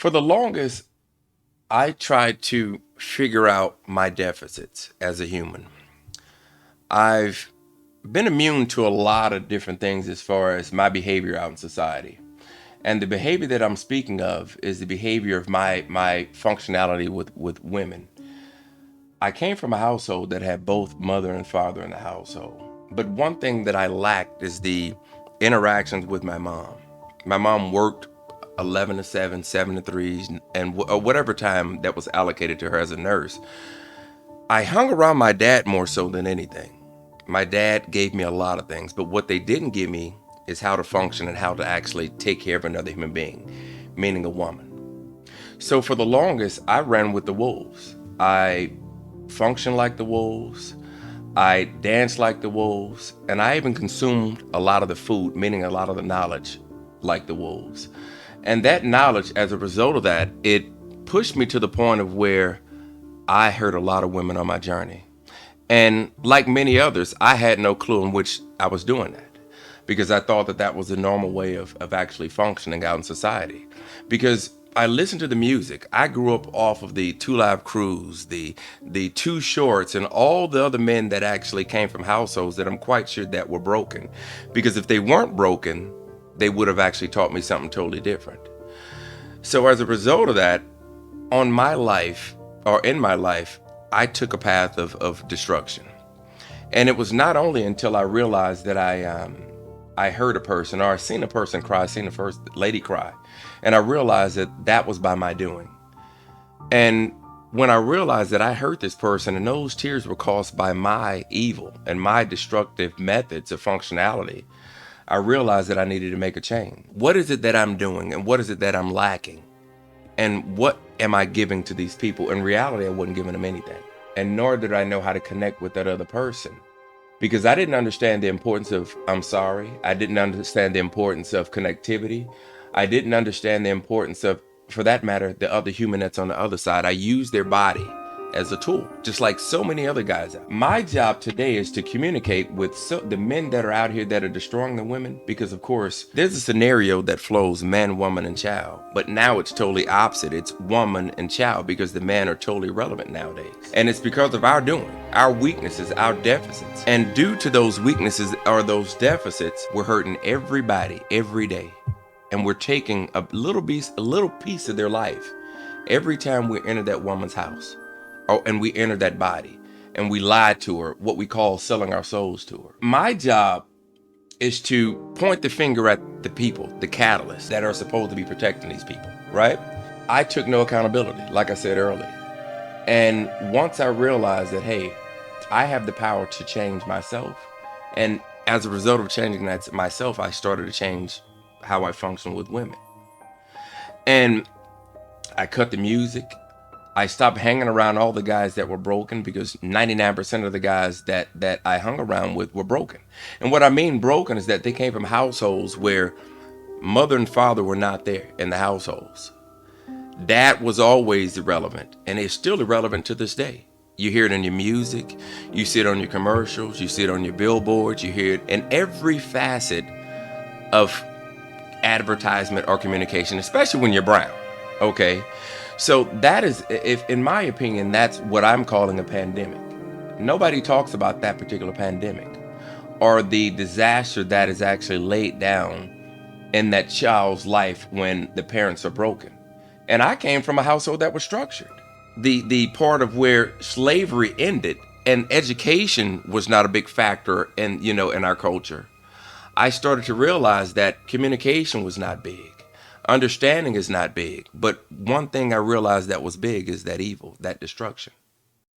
For the longest, I tried to figure out my deficits as a human. I've been immune to a lot of different things as far as my behavior out in society. And the behavior that I'm speaking of is the behavior of my functionality with women. I came from a household that had both mother and father in the household. But one thing that I lacked is the interactions with my mom. My mom worked 11 to 7, 7 to 3, and whatever time that was allocated to her as a nurse. I hung around my dad more so than anything. My dad gave me a lot of things, but what they didn't give me is how to function and how to actually take care of another human being, meaning a woman. So for the longest, I ran with the wolves. I functioned like the wolves. I danced like the wolves. And I even consumed a lot of the food, meaning a lot of the knowledge, like the wolves. And that knowledge, as a result of that, it pushed me to the point of where I hurt a lot of women on my journey. And like many others, I had no clue in which I was doing that because I thought that that was the normal way of actually functioning out in society. Because I listened to the music. I grew up off of the Two Live Crews, the Two Shorts, and all the other men that actually came from households that I'm quite sure that were broken. Because if they weren't broken, they would have actually taught me something totally different. So as a result of that, on my life, or in my life, I took a path of destruction. And it was not only until I realized that I heard a person or I seen a person cry, seen the first lady cry, and I realized that that was by my doing. And when I realized that I hurt this person and those tears were caused by my evil and my destructive methods of functionality, I realized that I needed to make a change. What is it that I'm doing and what is it that I'm lacking? And what am I giving to these people? In reality, I wasn't giving them anything. And nor did I know how to connect with that other person because I didn't understand the importance of I'm sorry. I didn't understand the importance of connectivity. I didn't understand the importance of, for that matter, the other human that's on the other side. I used their body as a tool, just like so many other guys. My job today is to communicate with the men that are out here that are destroying the women, because of course there's a scenario that flows man, woman, and child, but now it's totally opposite. It's woman and child because the men are totally relevant nowadays, and it's because of our doing, our weaknesses, our deficits, and due to those weaknesses or those deficits, we're hurting everybody every day, and we're taking a little piece of their life every time we enter that woman's house. Oh, and we enter that body and we lied to her, what we call selling our souls to her. My job is to point the finger at the people, the catalysts that are supposed to be protecting these people, right? I took no accountability, like I said earlier. And once I realized that, hey, I have the power to change myself. And as a result of changing that myself, I started to change how I function with women. And I cut the music. I stopped hanging around all the guys that were broken because 99% of the guys that I hung around with were broken. And what I mean broken is that they came from households where mother and father were not there in the households. Dad was always irrelevant, and it's still irrelevant to this day. You hear it in your music, you see it on your commercials, you see it on your billboards, you hear it in every facet of advertisement or communication, especially when you're brown. Okay? So that is, if in my opinion, that's what I'm calling a pandemic. Nobody talks about that particular pandemic or the disaster that is actually laid down in that child's life when the parents are broken. And I came from a household that was structured. The part of where slavery ended and education was not a big factor in our culture. I started to realize that communication was not big. Understanding is not big, but one thing I realized that was big is that evil, that destruction.